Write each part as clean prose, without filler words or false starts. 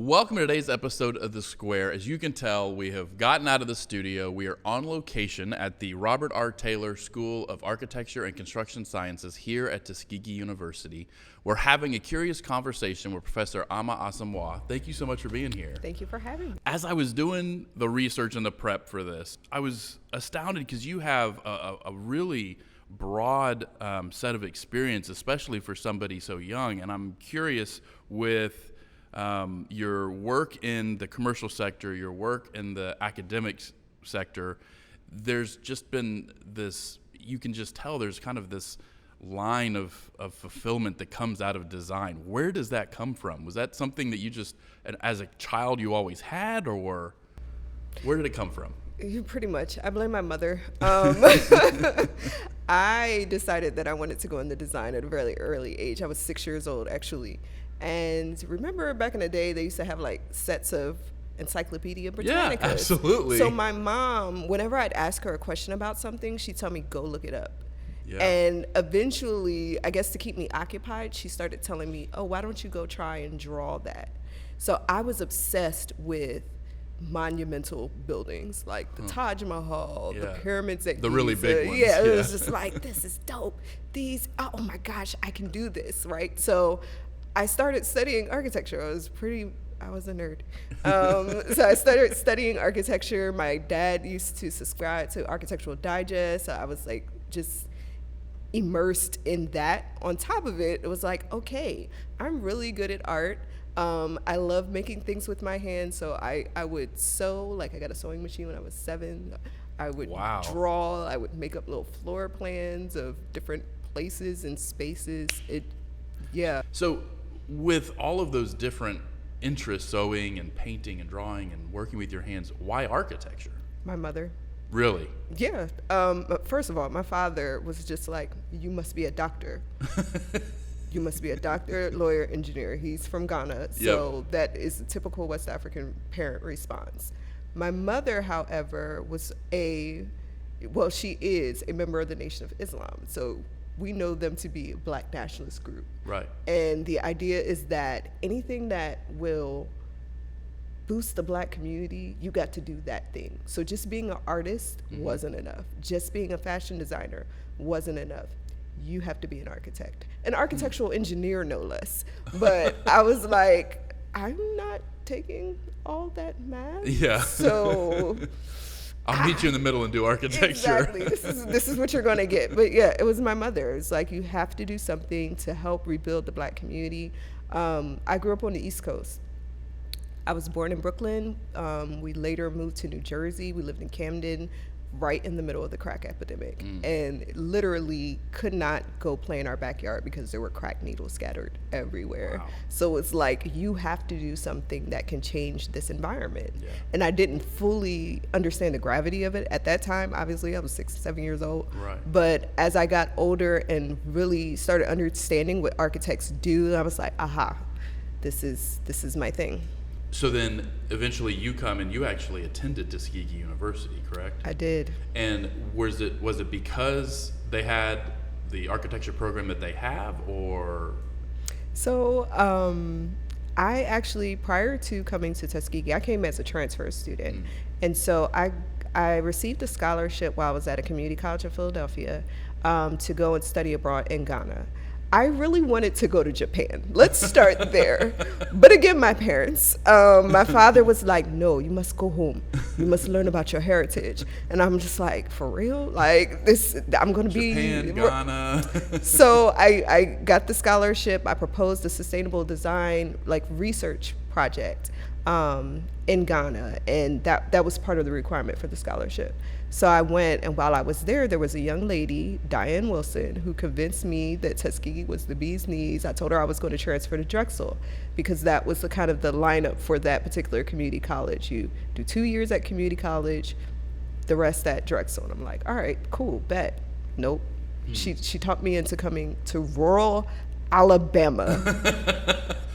Welcome to today's episode of The Square. As you can tell, we have gotten out of the studio. We are on location at the Robert R. Taylor School of Architecture and Construction Sciences here at Tuskegee University. We're having a curious conversation with Professor Amma Asamoah. Thank you so much for being here. Thank you for having me. As I was doing the research and the prep for this, I was astounded because you have a really broad set of experience, especially for somebody so young. And I'm curious with your work in the commercial sector, your work in the academics sector, there's just been this, you can just tell there's kind of this line of fulfillment that comes out of design. Where does that come from? Was that something that you just, as a child, you always had, or where did it come from? You pretty much. I blame my mother. I decided that I wanted to go into design at a very early age. I was 6 years old, actually. And remember back in the day, they used to have like sets of Encyclopedia Britannicas. Yeah, absolutely. So my mom, whenever I'd ask her a question about something, she'd tell me, go look it up. Yeah. And eventually, I guess to keep me occupied, she started telling me, oh, why don't you go try and draw that? So I was obsessed with monumental buildings like the Taj Mahal, the pyramids at the Giza. really big ones. Yeah, it was just like, this is dope. Oh my gosh, I can do this, right? So I started studying architecture. I was a nerd. So I started studying architecture. My dad used to subscribe to Architectural Digest. So I was like just immersed in that. On top of it, it was like, okay, I'm really good at art. I love making things with my hands. So I would sew, like I got a sewing machine when I was 7. I would draw, I would make up little floor plans of different places and spaces. So with all of those different interests, sewing and painting and drawing and working with your hands, why architecture? My mother. Really? Yeah. First of all, my father was just like, you must be a doctor. You must be a doctor, lawyer, engineer. He's from Ghana, so that is a typical West African parent response. My mother, however, she is a member of the Nation of Islam. So we know them to be a black nationalist group. Right. And the idea is that anything that will boost the black community, you got to do that thing. So just being an artist wasn't enough. Just being a fashion designer wasn't enough. You have to be an architect. An architectural engineer, no less. But I was like, I'm not taking all that math. Yeah. So I'll meet you in the middle and do architecture. Exactly. This is what you're going to get. But yeah, it was my mother. It's like, you have to do something to help rebuild the black community. I grew up on the East Coast. I was born in Brooklyn. We later moved to New Jersey. We lived in Camden, right in the middle of the crack epidemic, and literally could not go play in our backyard because there were crack needles scattered everywhere. Wow. So it's like, you have to do something that can change this environment. Yeah. And I didn't fully understand the gravity of it at that time. Obviously, I was 6, 7 years old. Right. But as I got older and really started understanding what architects do, I was like, aha, this is my thing. So then eventually you come and you actually attended Tuskegee University, correct? I did. And was it because they had the architecture program that they have, or? So I actually, prior to coming to Tuskegee, I came as a transfer student. And so I received a scholarship while I was at a community college in Philadelphia to go and study abroad in Ghana. I really wanted to go to Japan. Let's start there. But again, my parents, my father was like, no, you must go home. You must learn about your heritage. And I'm just like, for real? Like this, I'm going to be Japan, Ghana. So I got the scholarship. I proposed a sustainable design research project in Ghana. And that was part of the requirement for the scholarship. So I went, and while I was there was a young lady, Diane Wilson, who convinced me that Tuskegee was the bee's knees. I told her I was going to transfer to Drexel because that was the kind of the lineup for that particular community college. You do 2 years at community college, the rest at Drexel. And I'm like, all right, cool, bet. Nope. She talked me into coming to rural Alabama.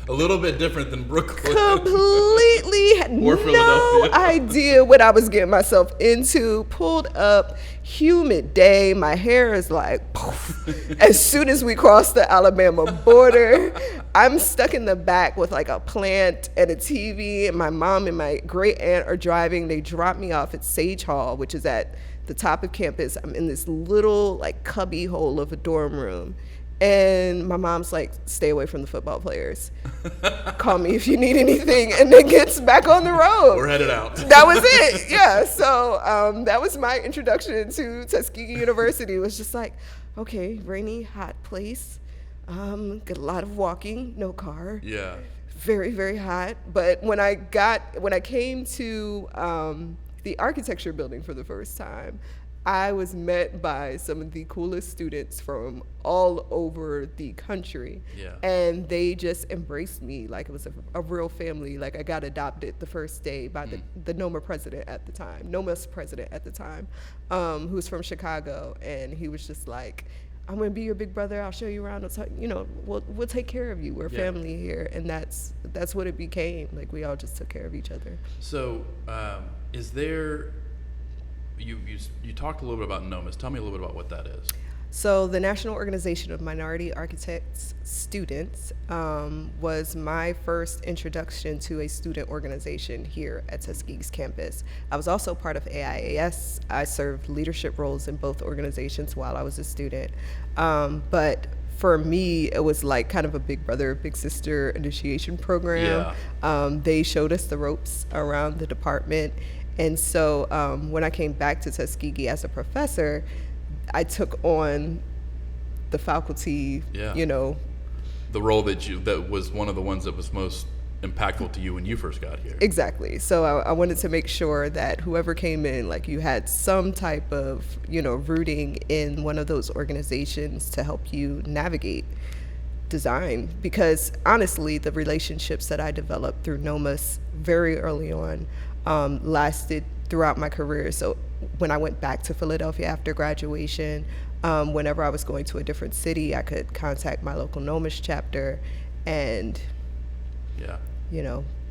A little bit different than Brooklyn. Completely completely had Or no Philadelphia. idea what I was getting myself into. Pulled up, humid day. My hair is like, poof. As soon as we cross the Alabama border, I'm stuck in the back with like a plant and a TV, and my mom and my great aunt are driving. They drop me off at Sage Hall, which is at the top of campus. I'm in this little like cubby hole of a dorm room. And my mom's like, stay away from the football players. Call me if you need anything, and then gets back on the road. We're headed out. That was it. Yeah. So that was my introduction to Tuskegee University. It was just like, okay, rainy, hot place. Get a lot of walking, no car. Yeah. Very, very hot. But when I came to the architecture building for the first time, I was met by some of the coolest students from all over the country. Yeah. And they just embraced me like it was a real family. Like I got adopted the first day by the NOMA president at the time, NOMA's president at the time, who was from Chicago. And he was just like, I'm gonna be your big brother. I'll show you around. We'll take care of you. We're family here. And that's what it became. Like we all just took care of each other. So is there, you talked a little bit about NOMAs. Tell me a little bit about what that is. So the National Organization of Minority Architects Students was my first introduction to a student organization here at Tuskegee's campus. I was also part of AIAS. I served leadership roles in both organizations while I was a student. But for me, it was like kind of a big brother, big sister initiation program. Yeah. They showed us the ropes around the department. And so when I came back to Tuskegee as a professor, I took on the faculty, the role that was one of the ones that was most impactful to you when you first got here. Exactly. So I wanted to make sure that whoever came in, like you had some type of, rooting in one of those organizations to help you navigate design. Because honestly, the relationships that I developed through NOMAS very early on lasted throughout my career. So when I went back to Philadelphia after graduation, whenever I was going to a different city, I could contact my local NOMAS chapter and,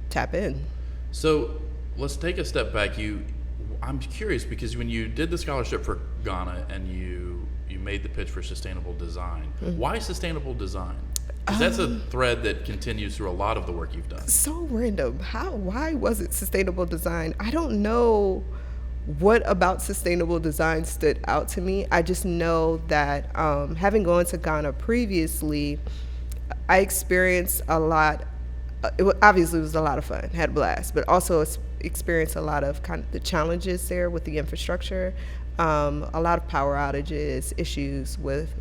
tap in. So let's take a step back. I'm curious because when you did the scholarship for Ghana and you made the pitch for sustainable design, why sustainable design? Because that's a thread that continues through a lot of the work you've done. So random. Why was it sustainable design? I don't know what about sustainable design stood out to me. I just know that having gone to Ghana previously, I experienced a lot. Obviously, it was a lot of fun, had a blast, but also experienced a lot of kind of the challenges there with the infrastructure. A lot of power outages, issues with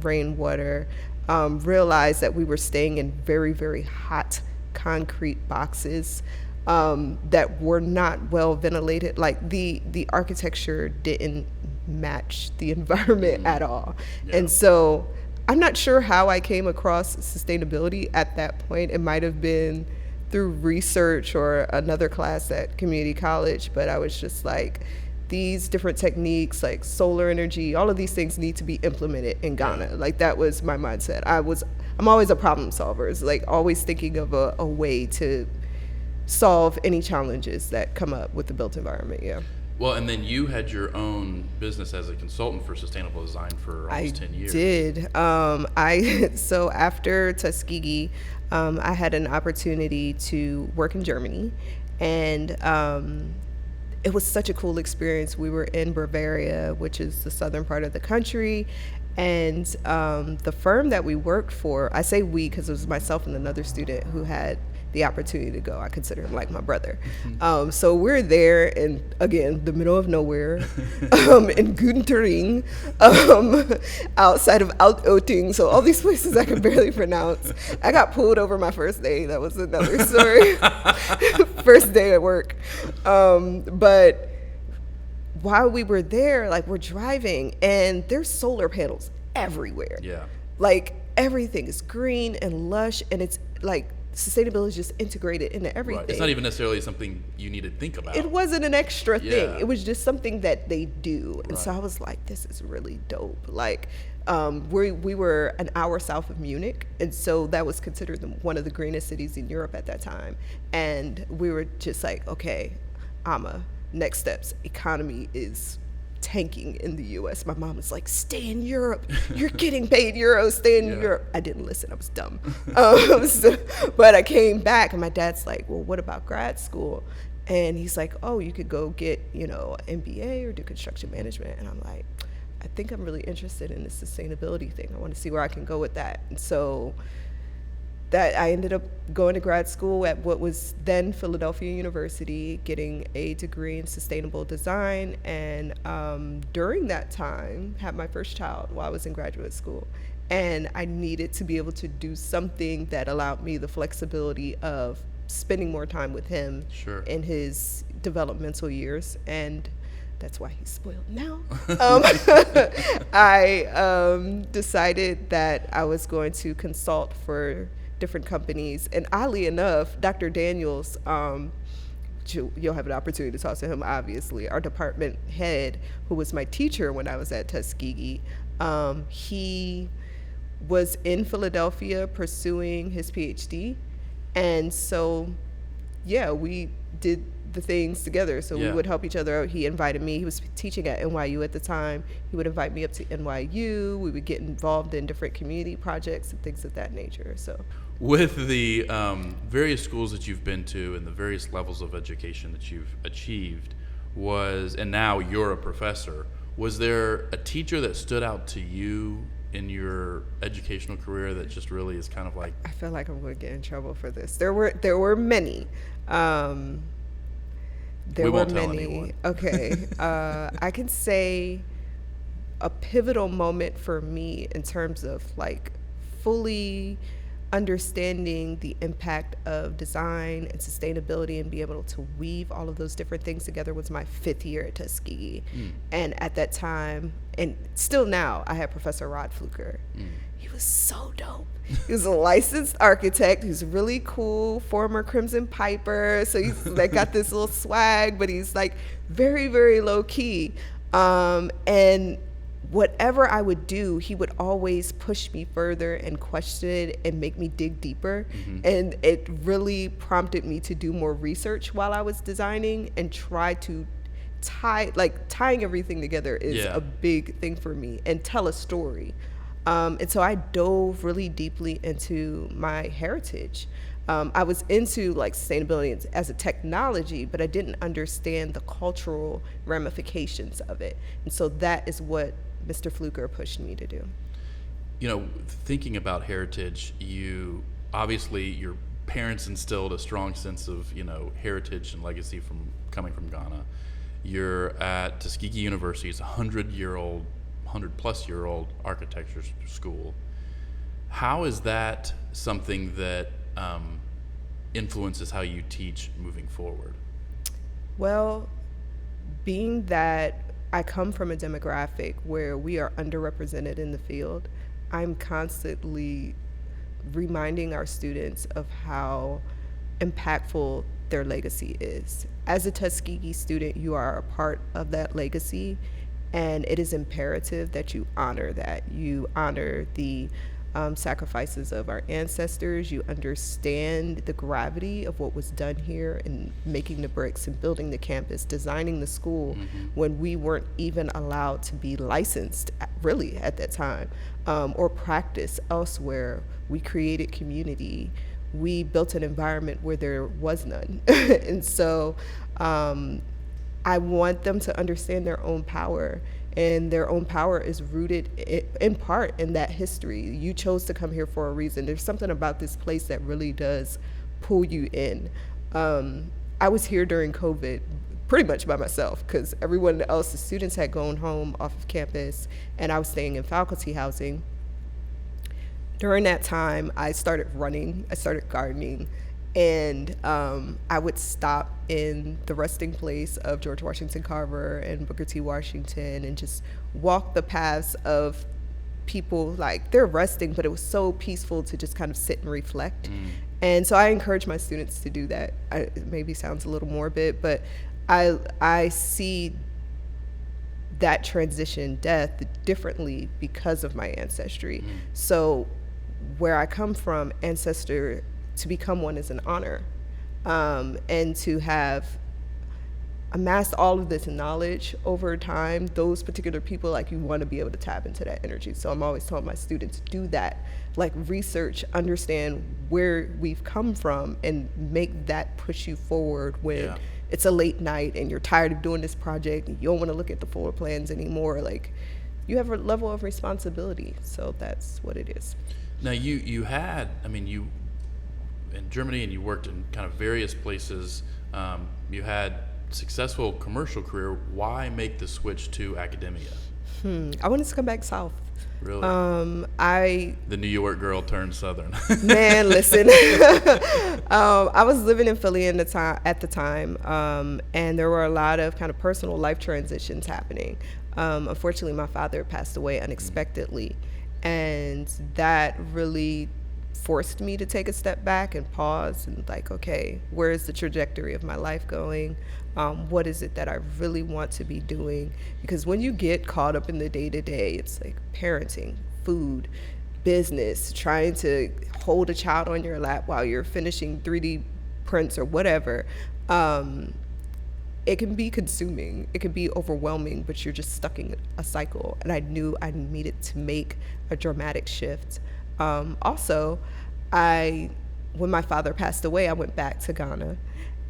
rainwater. Realized that we were staying in very, very hot concrete boxes that were not well ventilated. Like the architecture didn't match the environment at all. Yeah. And so I'm not sure how I came across sustainability at that point. It might have been through research or another class at community college, but I was just like, these different techniques like solar energy, all of these things need to be implemented in Ghana. Like that was my mindset. I'm always a problem solver. It's like always thinking of a way to solve any challenges that come up with the built environment. Yeah. Well, and then you had your own business as a consultant for sustainable design for almost 10 years. I did. So after Tuskegee, I had an opportunity to work in Germany, and it was such a cool experience. We were in Bavaria, which is the southern part of the country, and the firm that we worked for, I say we because it was myself and another student who had the opportunity to go. I consider him like my brother. So we're there in, again, the middle of nowhere, in Güntering, outside of Alt-Oting. So all these places I can barely pronounce. I got pulled over my first day. That was another story. First day at work. But while we were there, like we're driving and there's solar panels everywhere. Yeah. Like everything is green and lush, and it's like, sustainability is just integrated into everything. Right. It's not even necessarily something you need to think about. It wasn't an extra thing. It was just something that they do. And so I was like, this is really dope. Like, We were an hour south of Munich, and so that was considered one of the greenest cities in Europe at that time. And we were just like, okay, Amma, next steps. Economy is tanking in the U.S. My mom was like, stay in Europe. You're getting paid euros. Stay in Europe. I didn't listen. I was dumb. But I came back, and my dad's like, well, what about grad school? And he's like, oh, you could go get, an MBA or do construction management. And I'm like, I think I'm really interested in the sustainability thing. I want to see where I can go with that. And so that I ended up going to grad school at what was then Philadelphia University, getting a degree in sustainable design. And during that time, had my first child while I was in graduate school. And I needed to be able to do something that allowed me the flexibility of spending more time with him in his developmental years. And that's why he's spoiled now. I decided that I was going to consult for different companies. And oddly enough, Dr. Daniels, you'll have an opportunity to talk to him, obviously, our department head, who was my teacher when I was at Tuskegee, he was in Philadelphia pursuing his PhD. And so, we did the things together. So we would help each other out. He invited me. He was teaching at NYU at the time. He would invite me up to NYU. We would get involved in different community projects and things of that nature. So, with the various schools that you've been to and the various levels of education that you've achieved, and now you're a professor, was there a teacher that stood out to you in your educational career that just really is kind of like... I feel like I'm going to get in trouble for this. There were many. There we were won't tell many. anyone. Okay. I can say a pivotal moment for me in terms of like fully understanding the impact of design and sustainability and be able to weave all of those different things together was my 5th year at Tuskegee. And at that time, and still now, I had Professor Rod Fluker. He was so dope. He was a licensed architect. He's really cool, former Crimson Piper. So he's like got this little swag, but he's like very, very low key. And whatever I would do, he would always push me further and question it and make me dig deeper. And it really prompted me to do more research while I was designing and try to tying everything together is a big thing for me, and tell a story. And so I dove really deeply into my heritage. I was into like sustainability as a technology, but I didn't understand the cultural ramifications of it. And so that is what Mr. Fluker pushed me to do. Thinking about heritage, obviously your parents instilled a strong sense of, heritage and legacy coming from Ghana. You're at Tuskegee University. It's a 100-plus-year-old architecture school. How is that something that influences how you teach moving forward? Well, being that I come from a demographic where we are underrepresented in the field, I'm constantly reminding our students of how impactful their legacy is. As a Tuskegee student, you are a part of that legacy, and it is imperative that you honor that. You honor the sacrifices of our ancestors. You understand the gravity of what was done here in making the bricks and building the campus, designing the school when we weren't even allowed to be licensed really at that time, or practice elsewhere. We created community. We built an environment where there was none. And so I want them to understand their own power. And their own power is rooted in part in that history. You chose to come here for a reason. There's something about this place that really does pull you in. I was here during COVID pretty much by myself because everyone else, the students had gone home off of campus, and I was staying in faculty housing. During that time, I started running, I started gardening, and I would stop in the resting place of George Washington Carver and Booker T. Washington and just walk the paths of people. Like, they're resting, but it was so peaceful to just kind of sit and reflect. And so I encourage my students to do that. It maybe sounds a little morbid, but I see that transition death differently because of my ancestry. So where I come from, ancestor, to become one is an honor. And to have amassed all of this knowledge over time, those particular people, like, you want to be able to tap into that energy. So I'm always telling my students, do that, like, research, understand where we've come from, and make that push you forward when it's a late night and you're tired of doing this project and you don't want to look at the floor plans anymore. Like, you have a level of responsibility. So that's what it is. Now you had, I mean, you in Germany, and you worked in kind of various places. You had successful commercial career. Why make the switch to academia? I wanted to come back south. Really? The New York girl turned Southern. Man, listen. I was living in Philly at the time, and there were a lot of kind of personal life transitions happening. Unfortunately, my father passed away unexpectedly, and that really forced me to take a step back and pause and, like, okay, where is the trajectory of my life going? What is it that I really want to be doing? Because when you get caught up in the day-to-day, it's like parenting, food, business, trying to hold a child on your lap while you're finishing 3D prints or whatever. It can be consuming, it can be overwhelming, but you're just stuck in a cycle. And I knew I needed to make a dramatic shift. Also, when my father passed away, I went back to Ghana,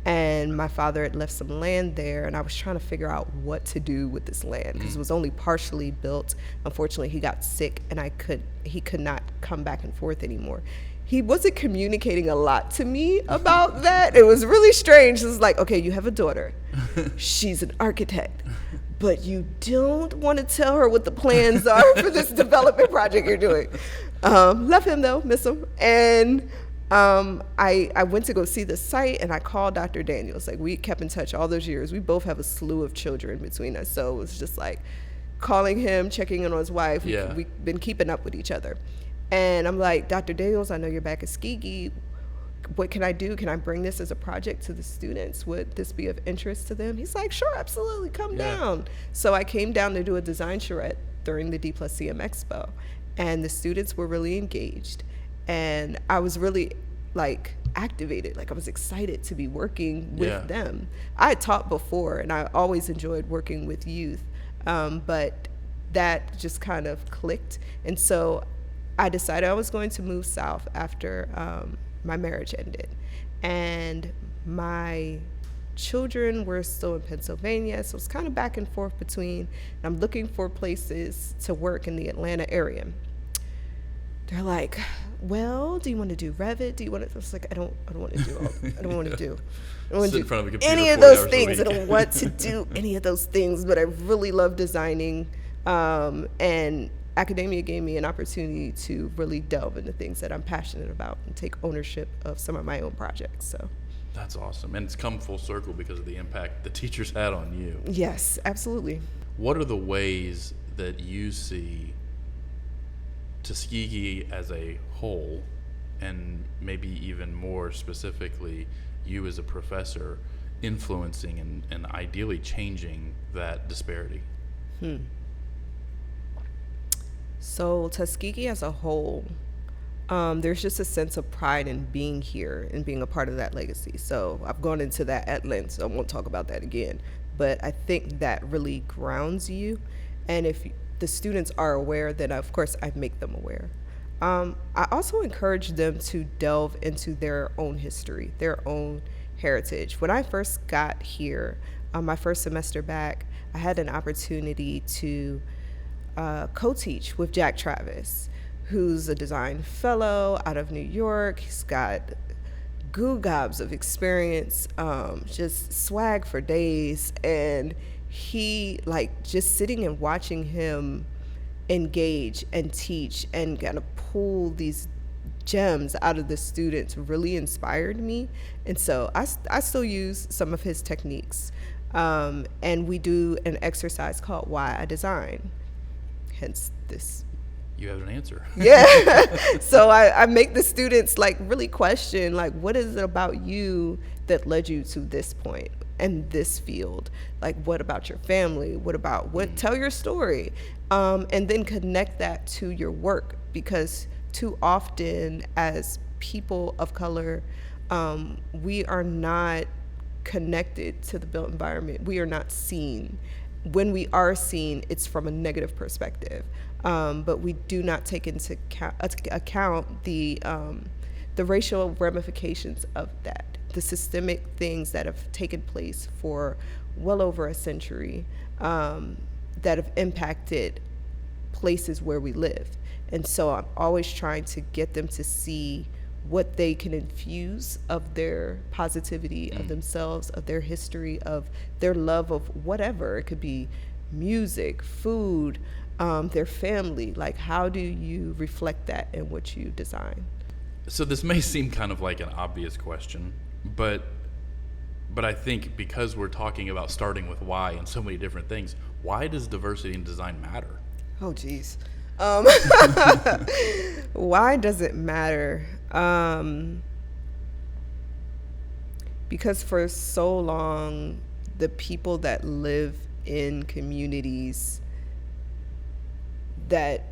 and my father had left some land there, and I was trying to figure out what to do with this land because it was only partially built. Unfortunately, he got sick, and he could not come back and forth anymore. He wasn't communicating a lot to me about that. It was really strange. It was like, okay, you have a daughter. She's an architect, but you don't want to tell her what the plans are for this development project you're doing. Love him though, miss him. And I went to go see the site, and I called Dr. Daniels. Like, we kept in touch all those years. We both have a slew of children between us. So it was just like calling him, checking in on his wife. Yeah. We've been keeping up with each other. And I'm like, Dr. Daniels, I know you're back at Tuskegee. What can I do? Can I bring this as a project to the students? Would this be of interest to them? He's like, sure, absolutely, come down. So I came down to do a design charrette during the D+CM Expo, and the students were really engaged. And I was really, like, activated. Like, I was excited to be working with them. I had taught before, and I always enjoyed working with youth, but that just kind of clicked. And so I decided I was going to move south after my marriage ended. And my children were still in Pennsylvania, so it's kind of back and forth between, and I'm looking for places to work in the Atlanta area. They're like, well, do you want to do Revit? Do you want to? I was like, I don't want to do all. I don't want to do. I don't want to do any of those things. I don't want to do any of those things. But I really love designing, and academia gave me an opportunity to really delve into things that I'm passionate about and take ownership of some of my own projects. So that's awesome, and it's come full circle because of the impact the teachers had on you. Yes, absolutely. What are the ways that you see Tuskegee as a whole, and maybe even more specifically, you as a professor, influencing and ideally changing that disparity? So Tuskegee as a whole, there's just a sense of pride in being here and being a part of that legacy. So I've gone into that at length, so I won't talk about that again. But I think that really grounds you. And if the students are aware, then of course I make them aware. I also encourage them to delve into their own history, their own heritage. When I first got here, my first semester back, I had an opportunity to co-teach with Jack Travis, who's a design fellow out of New York. He's got goo gobs of experience, just swag for days. And he, like, just sitting and watching him engage and teach and kind of pull these gems out of the students really inspired me. And so I still use some of his techniques. And we do an exercise called Why I Design. Hence this. You have an answer. Yeah. So I make the students, like, really question, like, what is it about you that led you to this point? in this field? Like, what about your family? What about tell your story, and then connect that to your work, because too often as people of color, we are not connected to the built environment. We are not seen. When we are seen, it's from a negative perspective, but we do not take into account the racial ramifications of that, the systemic things that have taken place for well over a century, that have impacted places where we live. And so I'm always trying to get them to see what they can infuse of their positivity, of themselves, of their history, of their love of whatever. It could be music, food, their family. Like, how do you reflect that in what you design? So this may seem kind of like an obvious question, but I think because we're talking about starting with why and so many different things, why does diversity in design matter? Oh, geez. Why does it matter? Because for so long, the people that live in communities that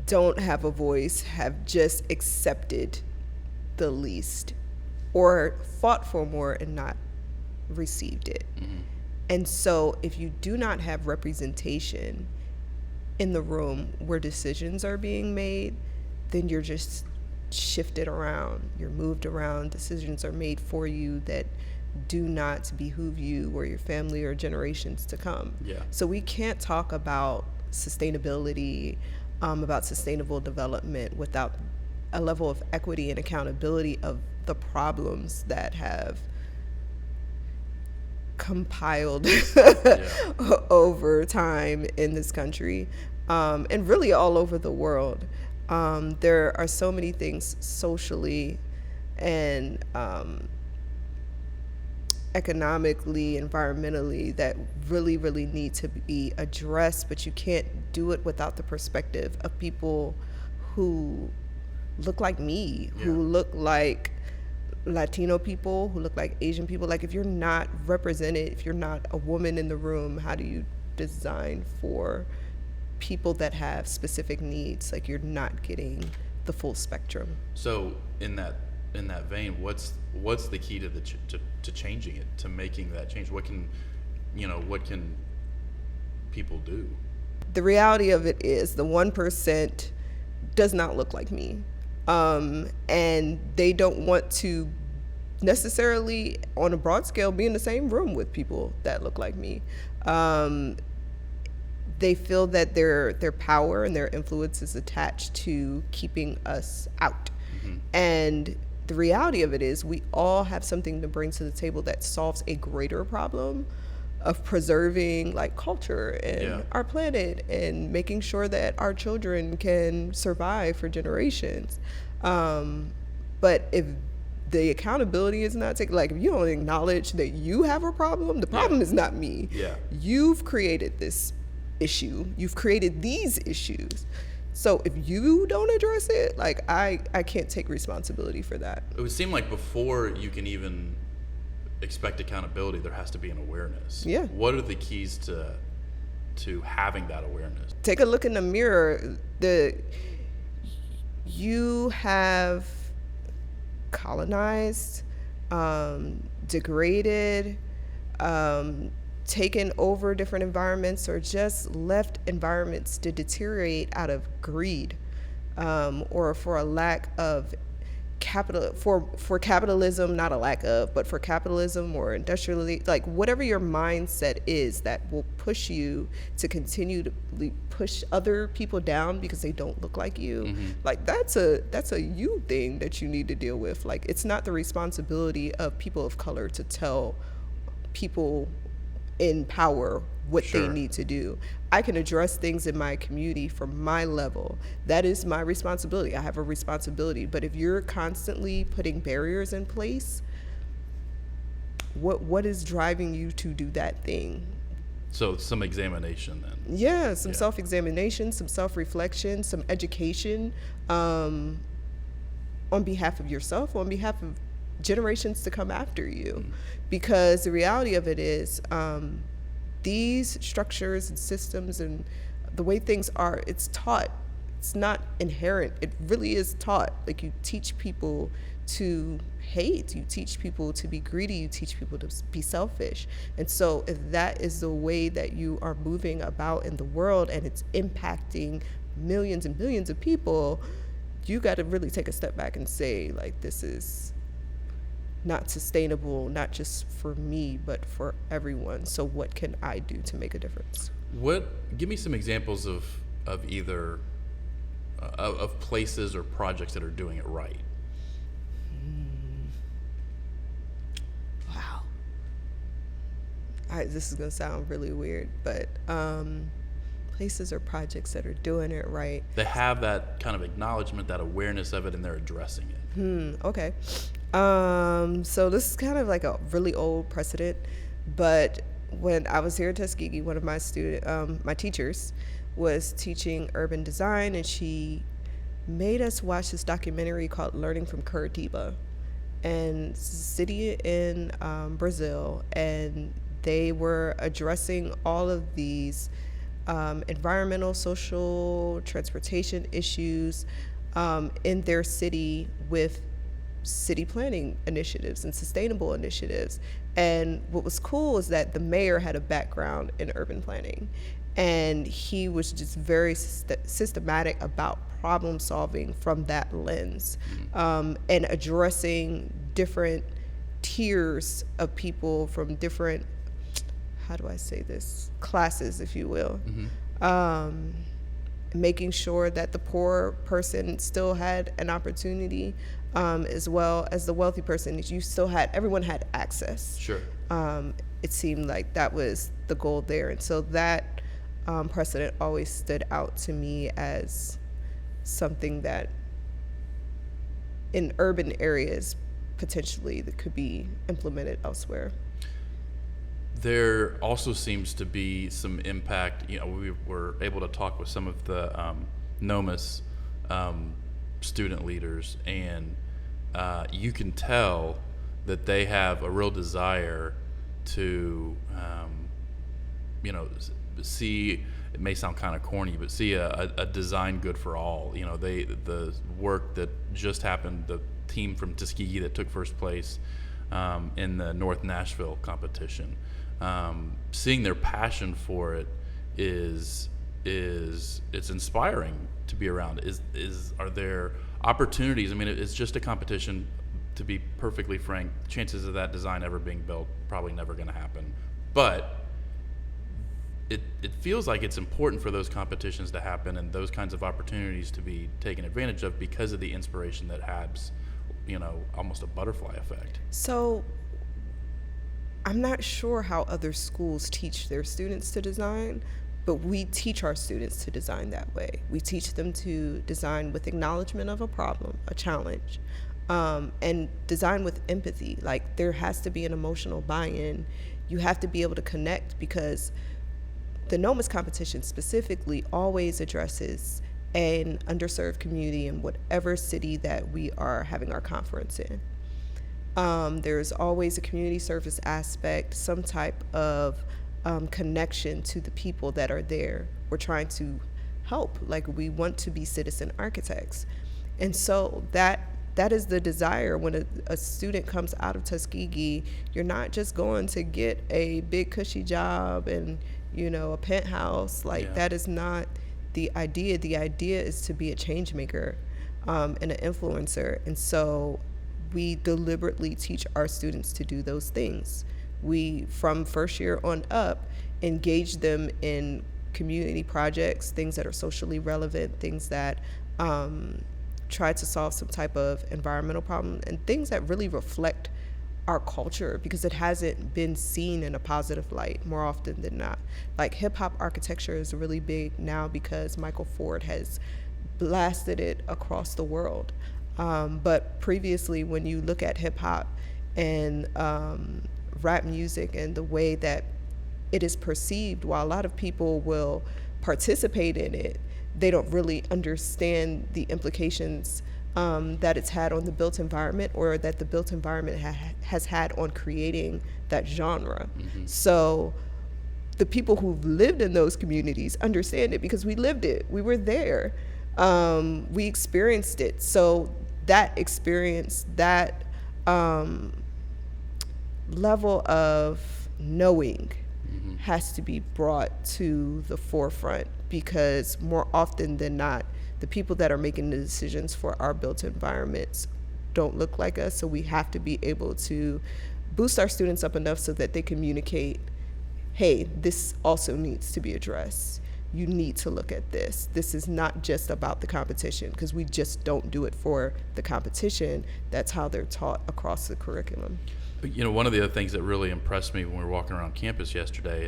don't have a voice have just accepted the least, or fought for more and not received it. And so if you do not have representation in the room where decisions are being made, then you're just shifted around, you're moved around, decisions are made for you that do not behoove you or your family or generations to come. So we can't talk about sustainability, about sustainable development, without a level of equity and accountability of the problems that have compiled over time in this country, and really all over the world. There are so many things socially and economically, environmentally, that really, really need to be addressed, but you can't do it without the perspective of people who look like me, who look like Latino people, who look like Asian people. Like, if you're not represented, if you're not a woman in the room, how do you design for people that have specific needs? Like, you're not getting the full spectrum. So in that vein, what's the key to to changing it, to making that change? What can people do? The reality of it is the 1% does not look like me. And they don't want to necessarily, on a broad scale, be in the same room with people that look like me. They feel that their power and their influence is attached to keeping us out. And the reality of it is we all have something to bring to the table that solves a greater problem of preserving, like, culture and our planet, and making sure that our children can survive for generations. But if the accountability is not taken, like, if you don't acknowledge that you have a problem, the problem is not me. You've created this issue. You've created these issues. So if you don't address it, like, I can't take responsibility for that. It would seem like before you can even expect accountability, there has to be an awareness. What are the keys to having that awareness? Take a look in the mirror. You have colonized, degraded, taken over different environments, or just left environments to deteriorate out of greed, or for a lack of capital, for capitalism, not a lack of, but for capitalism or industrially, like, whatever your mindset is that will push you to continue to push other people down because they don't look like you. Like, that's a you thing that you need to deal with. Like, it's not the responsibility of people of color to tell people in power what they need to do. I can address things in my community from my level. That is my responsibility. I have a responsibility. But if you're constantly putting barriers in place, what is driving you to do that thing? So some examination then. Yeah, some self-examination, some self-reflection, some education, on behalf of yourself, on behalf of generations to come after you. Because the reality of it is, these structures and systems and the way things are, it's taught. It's not inherent. It really is taught. Like, you teach people to hate, you teach people to be greedy, you teach people to be selfish. And so if that is the way that you are moving about in the world and it's impacting millions and billions of people, you got to really take a step back and say, like, this is not sustainable, not just for me, but for everyone. So what can I do to make a difference? Give me some examples of either of places or projects that are doing it right. Wow. This is going to sound really weird, but places or projects that are doing it right. They have that kind of acknowledgement, that awareness of it, and they're addressing it. Okay. So this is kind of like a really old precedent, but when I was here at Tuskegee, one of my my teachers was teaching urban design, and she made us watch this documentary called Learning from Curitiba, and it's a city in Brazil, and they were addressing all of these environmental, social, transportation issues in their city with city planning initiatives and sustainable initiatives. And what was cool is that the mayor had a background in urban planning, and he was just very systematic about problem solving from that lens, and addressing different tiers of people from different, how do I say this, classes, if you will. Making sure that the poor person still had an opportunity, as well as the wealthy person. Everyone had access. Sure. It seemed like that was the goal there. And so that precedent always stood out to me as something that in urban areas potentially that could be implemented elsewhere. There also seems to be some impact. We were able to talk with some of the NOMA's student leaders, and you can tell that they have a real desire to, see, it may sound kind of corny, but see a design good for all. The work that just happened, the team from Tuskegee that took first place in the North Nashville competition, seeing their passion for it it's inspiring to be around. Are there opportunities? I mean, it's just a competition. To be perfectly frank, chances of that design ever being built probably never going to happen. But it feels like it's important for those competitions to happen and those kinds of opportunities to be taken advantage of because of the inspiration that has, almost a butterfly effect. So I'm not sure how other schools teach their students to design, but we teach our students to design that way. We teach them to design with acknowledgement of a problem, a challenge, and design with empathy. Like, there has to be an emotional buy-in. You have to be able to connect, because the NOMA's competition specifically always addresses an underserved community in whatever city that we are having our conference in. There's always a community service aspect, some type of connection to the people that are there. We're trying to help, like, we want to be citizen architects. And so that is the desire. When a student comes out of Tuskegee, you're not just going to get a big cushy job and a penthouse. That is not the idea. The idea is to be a change maker and an influencer. And so we deliberately teach our students to do those things. We, from first year on up, engage them in community projects, things that are socially relevant, things that try to solve some type of environmental problem, and things that really reflect our culture, because it hasn't been seen in a positive light more often than not. Like, hip-hop architecture is really big now because Michael Ford has blasted it across the world. But previously, when you look at hip-hop and rap music and the way that it is perceived, while a lot of people will participate in it, they don't really understand the implications that it's had on the built environment, or that the built environment has had on creating that genre. So the people who've lived in those communities understand it because we lived it. We were there. We experienced it. So that experience, that level of knowing has to be brought to the forefront, because more often than not, the people that are making the decisions for our built environments don't look like us. So we have to be able to boost our students up enough so that they communicate, hey, this also needs to be addressed. You need to look at this. This is not just about the competition, because we just don't do it for the competition. That's how they're taught across the curriculum. You know, one of the other things that really impressed me when we were walking around campus yesterday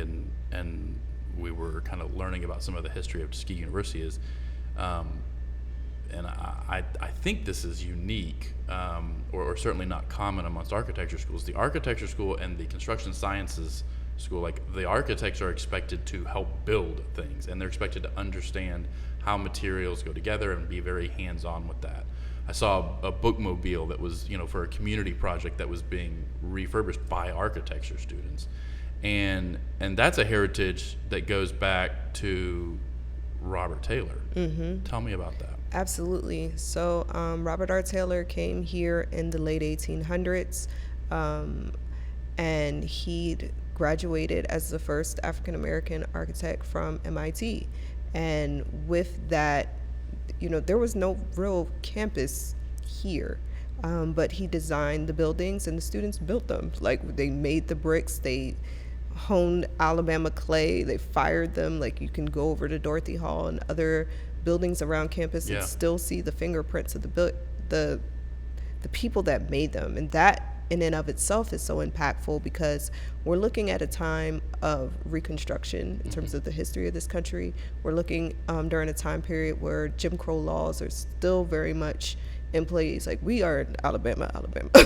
and we were kind of learning about some of the history of Tuskegee University is, and I think this is unique, or certainly not common amongst architecture schools. The architecture school and the construction sciences school, like, the architects are expected to help build things, and they're expected to understand how materials go together and be very hands-on with that. I saw a bookmobile that was, you know, for a community project that was being refurbished by architecture students. And that's a heritage that goes back to Robert Taylor. Tell me about that. Absolutely. So Robert R. Taylor came here in the late 1800s, and he'd graduated as the first African-American architect from MIT. And with that, you know, there was no real campus here, but he designed the buildings and the students built them. Like, they made the bricks, they honed Alabama clay, they fired them. Like, you can go over to Dorothy Hall and other buildings around campus and still see the fingerprints of the people that made them. And that in and of itself is so impactful, because we're looking at a time of Reconstruction in terms of the history of this country. We're looking during a time period where Jim Crow laws are still very much in place. Like, we are in Alabama.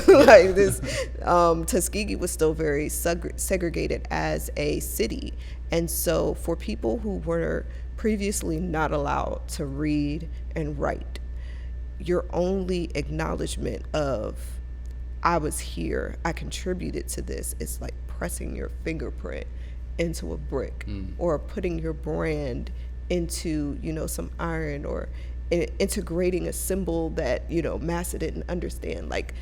Like, this, Tuskegee was still very segregated as a city. And so for people who were previously not allowed to read and write, your only acknowledgement of, I was here, I contributed to this, it's like pressing your fingerprint into a brick, or putting your brand into, you know, some iron, or integrating a symbol that, you know, Massa didn't understand. Like,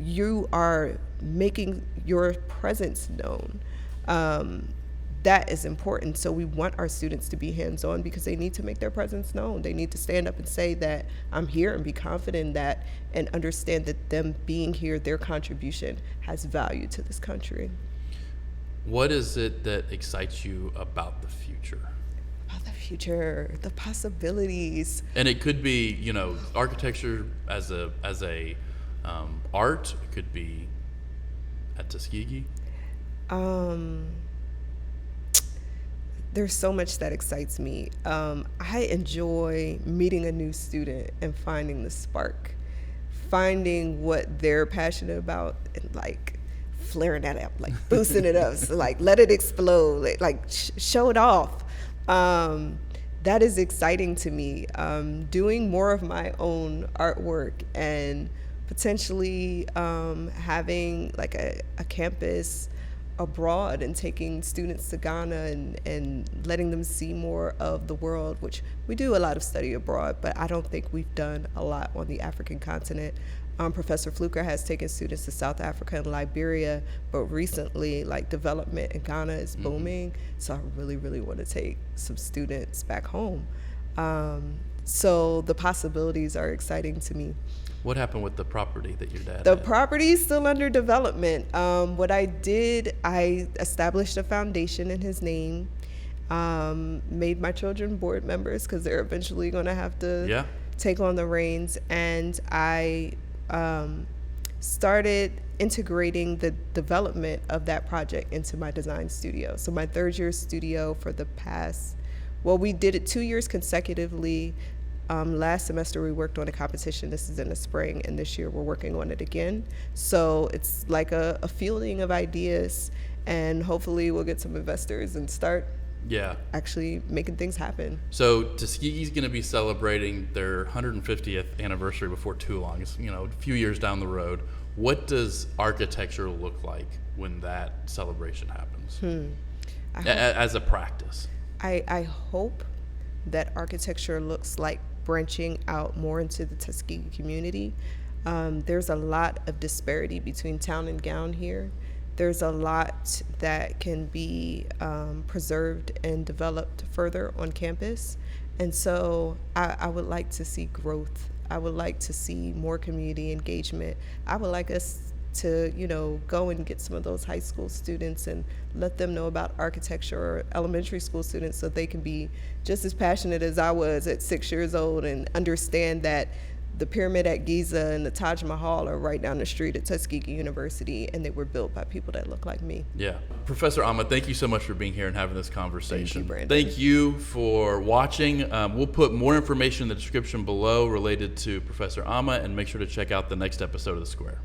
you are making your presence known. That is important. So we want our students to be hands-on, because they need to make their presence known. They need to stand up and say that I'm here, and be confident in that, and understand that them being here, their contribution has value to this country. What is it that excites you about the future? About the future, the possibilities. And it could be, you know, architecture as a art. It could be at Tuskegee. There's so much that excites me. I enjoy meeting a new student and finding the spark, finding what they're passionate about, and like flaring that up, like boosting it up, so like let it explode, like show it off. That is exciting to me. Doing more of my own artwork, and potentially having like a campus abroad, and taking students to Ghana and letting them see more of the world, which we do a lot of study abroad, but I don't think we've done a lot on the African continent. Professor Fluker has taken students to South Africa and Liberia, but recently, like, development in Ghana is booming, so I really, really want to take some students back home. So the possibilities are exciting to me. What happened with the property that your dad The had? property is still under development. What I did, I established a foundation in his name, made my children board members, because they're eventually going to have to take on the reins, and I started integrating the development of that project into my design studio. So my third year studio for the past, well, we did it 2 years consecutively. Last semester we worked on a competition. This is in the spring, and this year we're working on it again. So it's like a fielding of ideas, and hopefully we'll get some investors and start Yeah. actually making things happen. So Tuskegee's going to be celebrating their 150th anniversary before too long. It's, a few years down the road. What does architecture look like when that celebration happens? As a practice? I hope that architecture looks like branching out more into the Tuskegee community. There's a lot of disparity between town and gown here. There's a lot that can be preserved and developed further on campus. And so I would like to see growth. I would like to see more community engagement. I would like us to, go and get some of those high school students and let them know about architecture, or elementary school students, so they can be just as passionate as I was at 6 years old and understand that the pyramid at Giza and the Taj Mahal are right down the street at Tuskegee University, and they were built by people that look like me. Yeah. Professor Amma, thank you so much for being here and having this conversation. Thank you, Brandon. Thank you for watching. We'll put more information in the description below related to Professor Amma, and make sure to check out the next episode of The Square.